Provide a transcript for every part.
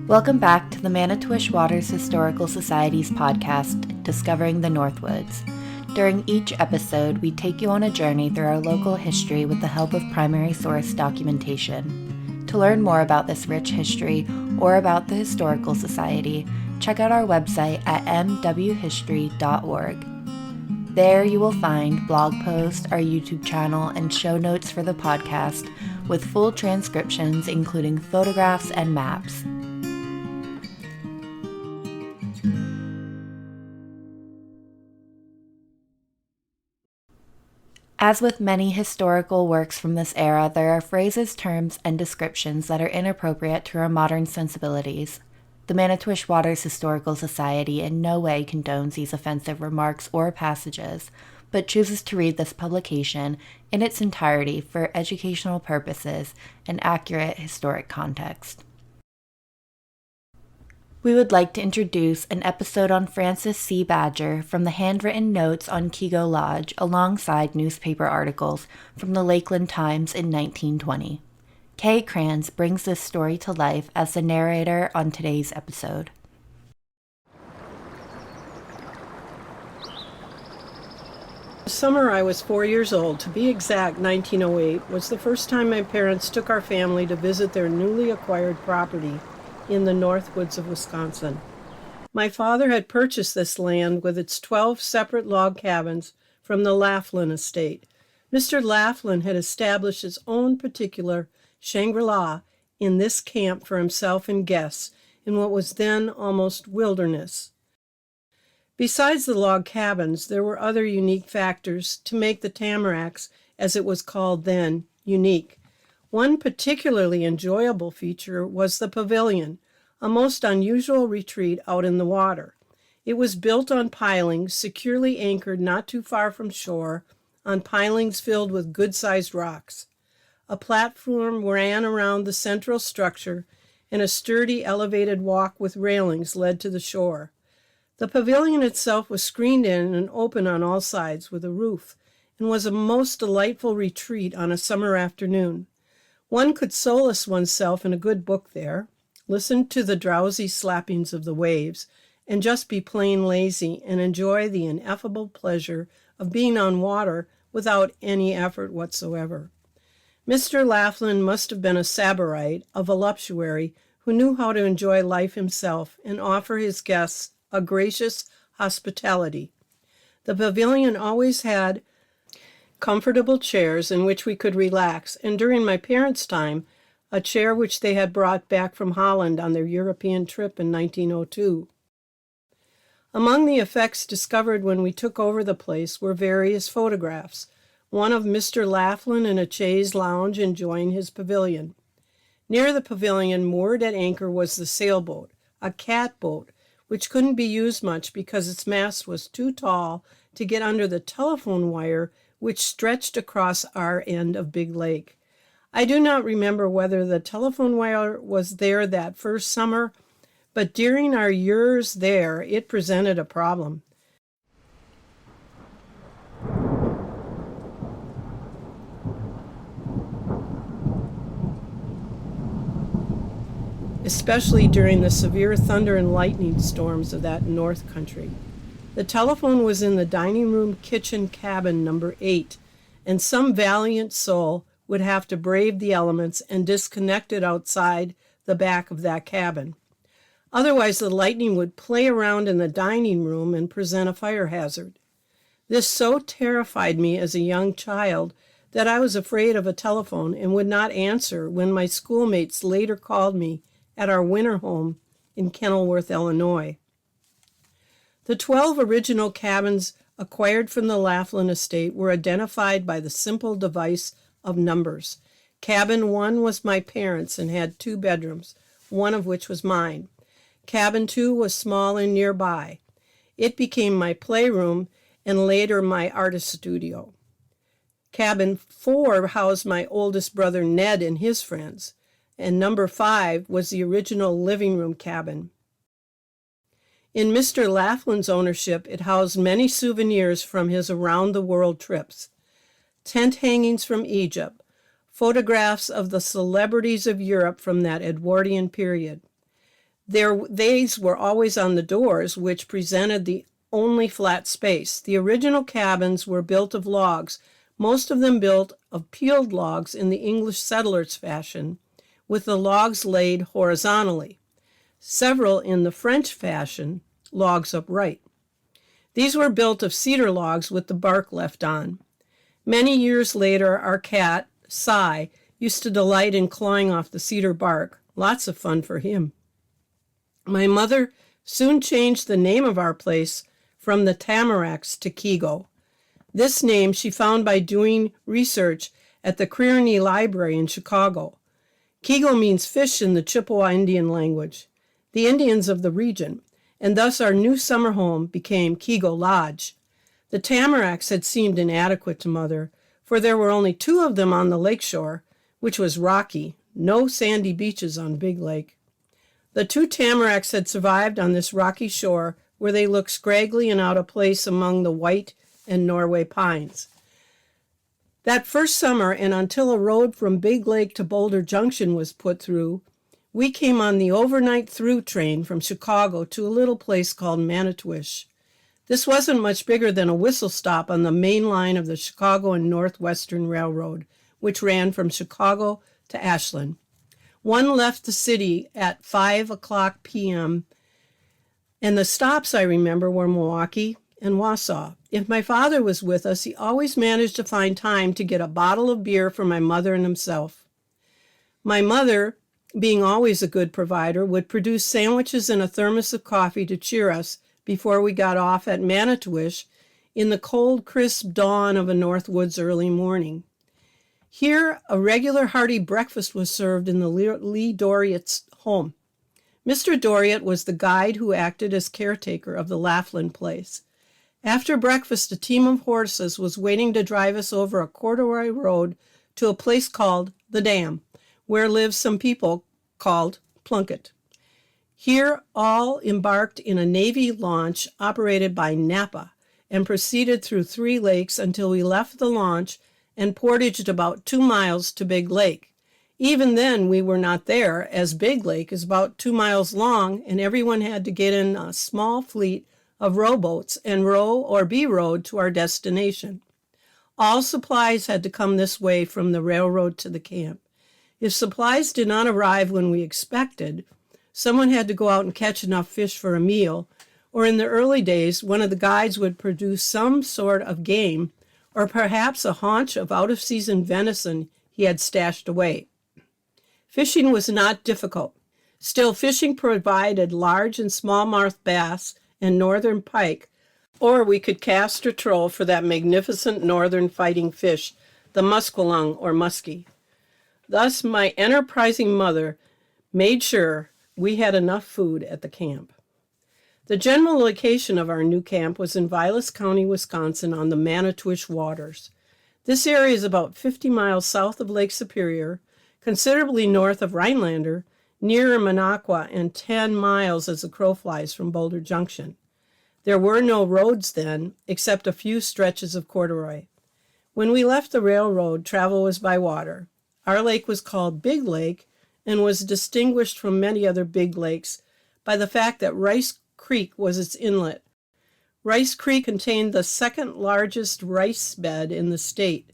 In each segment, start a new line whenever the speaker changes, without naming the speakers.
Welcome back to the Manitowish Waters Historical Society's podcast, Discovering the Northwoods. During each episode, we take you on a journey through our local history with the help of primary source documentation. To learn more about this rich history or about the Historical Society, check out our website at mwhistory.org. There you will find blog posts, our YouTube channel, and show notes for the podcast with full transcriptions including photographs and maps. As with many historical works from this era, there are phrases, terms, and descriptions that are inappropriate to our modern sensibilities. The Manitowish Waters Historical Society in no way condones these offensive remarks or passages, but chooses to read this publication in its entirety for educational purposes and accurate historic context. We would like to introduce an episode on Francis C. Badger from the handwritten notes on Keego Lodge alongside newspaper articles from the Lakeland Times in 1920. Krans brings this story to life as the narrator on today's episode.
The summer I was 4 years old, to be exact 1908, was the first time my parents took our family to visit their newly acquired property in the Northwoods of Wisconsin. My father had purchased this land with its 12 separate log cabins from the Lakeland estate. Mr. Lakeland had established his own particular Shangri-La in this camp for himself and guests in what was then almost wilderness. Besides the log cabins, there were other unique factors to make the Tamaracks, as it was called then, unique. One particularly enjoyable feature was the pavilion, a most unusual retreat out in the water. It was built on pilings, securely anchored not too far from shore, on pilings filled with good-sized rocks. A platform ran around the central structure, and a sturdy elevated walk with railings led to the shore. The pavilion itself was screened in and open on all sides with a roof, and was a most delightful retreat on a summer afternoon. One could solace oneself in a good book there, listen to the drowsy slappings of the waves, and just be plain lazy and enjoy the ineffable pleasure of being on water without any effort whatsoever. Mr. Lakeland must have been a Sabarite, a voluptuary, who knew how to enjoy life himself and offer his guests a gracious hospitality. The pavilion always had comfortable chairs in which we could relax, and during my parents' time, a chair which they had brought back from Holland on their European trip in 1902. Among the effects discovered when we took over the place were various photographs, one of Mr. Lakeland in a chaise lounge enjoying his pavilion. Near the pavilion, moored at anchor, was the sailboat, a catboat, which couldn't be used much because its mast was too tall to get under the telephone wire which stretched across our end of Big Lake. I do not remember whether the telephone wire was there that first summer, but during our years there, it presented a problem. Especially during the severe thunder and lightning storms of that north country. The telephone was in the dining room kitchen cabin number 8, and some valiant soul would have to brave the elements and disconnect it outside the back of that cabin. Otherwise, the lightning would play around in the dining room and present a fire hazard. This so terrified me as a young child that I was afraid of a telephone and would not answer when my schoolmates later called me at our winter home in Kenilworth, Illinois. The 12 original cabins acquired from the Lakeland estate were identified by the simple device of numbers. Cabin 1 was my parents' and had 2 bedrooms, one of which was mine. Cabin 2 was small and nearby. It became my playroom and later my artist studio. Cabin 4 housed my oldest brother Ned and his friends, and number 5 was the original living room cabin. In Mr. Lakeland's ownership, it housed many souvenirs from his around-the-world trips, tent hangings from Egypt, photographs of the celebrities of Europe from that Edwardian period. These were always on the doors, which presented the only flat space. The original cabins were built of logs, most of them built of peeled logs in the English settlers' fashion, with the logs laid horizontally. Several in the French fashion, logs upright. These were built of cedar logs with the bark left on. Many years later, our cat, Cy, used to delight in clawing off the cedar bark. Lots of fun for him. My mother soon changed the name of our place from the Tamaracks to Keego. This name she found by doing research at the Kearney Library in Chicago. Keego means fish in the Chippewa Indian language, the Indians of the region, and thus our new summer home became Keego Lodge. The Tamaracks had seemed inadequate to Mother, for there were only 2 of them on the lakeshore, which was rocky, no sandy beaches on Big Lake. The 2 Tamaracks had survived on this rocky shore where they looked scraggly and out of place among the white and Norway pines. That first summer, and until a road from Big Lake to Boulder Junction was put through, we came on the overnight through train from Chicago to a little place called Manitowish. This wasn't much bigger than a whistle stop on the main line of the Chicago and Northwestern Railroad, which ran from Chicago to Ashland. One left the city at 5:00 p.m., and the stops, I remember, were Milwaukee and Wausau. If my father was with us, he always managed to find time to get a bottle of beer for my mother and himself. My mother, being always a good provider, would produce sandwiches and a thermos of coffee to cheer us before we got off at Manitowish in the cold, crisp dawn of a Northwoods early morning. Here, a regular hearty breakfast was served in the Lee Doriot's home. Mr. Doriot was the guide who acted as caretaker of the Lakeland place. After breakfast, a team of horses was waiting to drive us over a corduroy road to a place called the Dam, where lived some people called Plunkett. Here, all embarked in a Navy launch operated by Napa and proceeded through 3 lakes until we left the launch and portaged about 2 miles to Big Lake. Even then, we were not there, as Big Lake is about 2 miles long, and everyone had to get in a small fleet of rowboats and row or be rowed to our destination. All supplies had to come this way from the railroad to the camp. If supplies did not arrive when we expected, someone had to go out and catch enough fish for a meal, or in the early days, one of the guides would produce some sort of game, or perhaps a haunch of out-of-season venison he had stashed away. Fishing was not difficult. Still, fishing provided large and smallmouth bass and northern pike, or we could cast or troll for that magnificent northern fighting fish, the muskellunge or muskie. Thus, my enterprising mother made sure we had enough food at the camp. The general location of our new camp was in Vilas County, Wisconsin, on the Manitowish waters. This area is about 50 miles south of Lake Superior, considerably north of Rhinelander, nearer Minocqua, and 10 miles as the crow flies from Boulder Junction. There were no roads then, except a few stretches of corduroy. When we left the railroad, travel was by water. Our lake was called Big Lake and was distinguished from many other big lakes by the fact that Rice Creek was its inlet. Rice Creek contained the second largest rice bed in the state,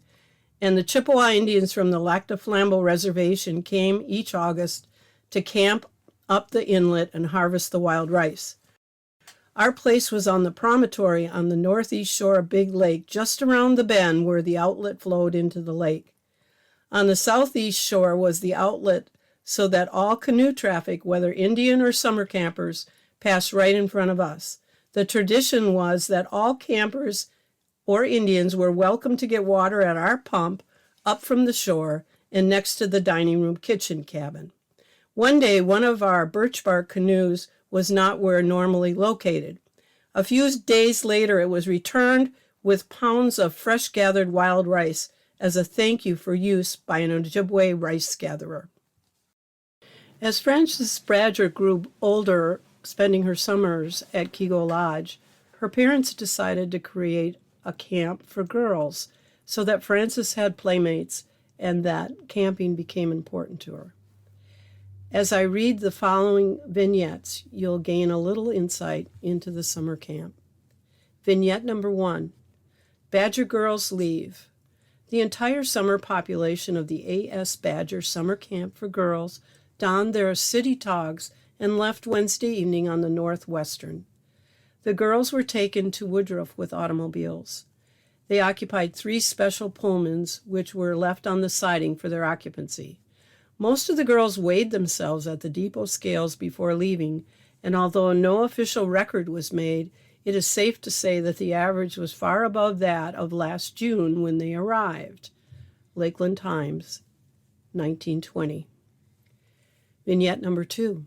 and the Chippewa Indians from the Lac du Flambeau Reservation came each August to camp up the inlet and harvest the wild rice. Our place was on the promontory on the northeast shore of Big Lake, just around the bend where the outlet flowed into the lake. On the southeast shore was the outlet so that all canoe traffic, whether Indian or summer campers, passed right in front of us. The tradition was that all campers or Indians were welcome to get water at our pump up from the shore and next to the dining room kitchen cabin. One day, one of our birch bark canoes was not where normally located. A few days later, it was returned with pounds of fresh gathered wild rice as a thank you for use by an Ojibwe rice gatherer. As Frances Bradger grew older, spending her summers at Keego Lodge, her parents decided to create a camp for girls so that Frances had playmates and that camping became important to her. As I read the following vignettes, you'll gain a little insight into the summer camp. Vignette number 1, Badger Girls Leave. The entire summer population of the A.S. Badger Summer Camp for Girls donned their city togs and left Wednesday evening on the Northwestern. The girls were taken to Woodruff with automobiles. They occupied 3 special Pullmans, which were left on the siding for their occupancy. Most of the girls weighed themselves at the depot scales before leaving, and although no official record was made, it is safe to say that the average was far above that of last June when they arrived. Lakeland Times, 1920. Vignette number 2.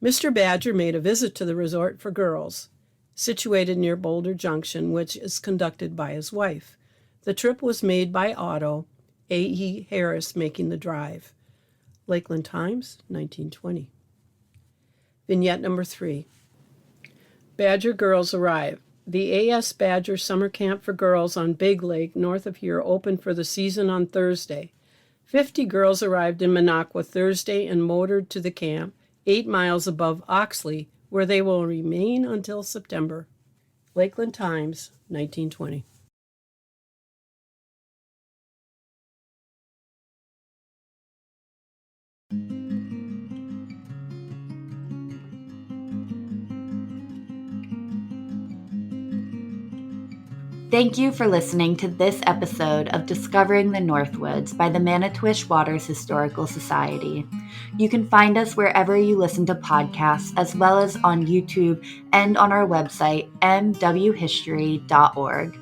Mr. Badger made a visit to the resort for girls, situated near Boulder Junction, which is conducted by his wife. The trip was made by auto, A.E. Harris making the drive. Lakeland Times, 1920. Vignette number 3. Badger girls arrive. The A.S. Badger Summer Camp for Girls on Big Lake, north of here, opened for the season on Thursday. 50 girls arrived in Minocqua Thursday and motored to the camp, 8 miles above Oxley, where they will remain until September. Lakeland Times, 1920.
Thank you for listening to this episode of Discovering the Northwoods by the Manitowish Waters Historical Society. You can find us wherever you listen to podcasts, as well as on YouTube and on our website, mwhistory.org.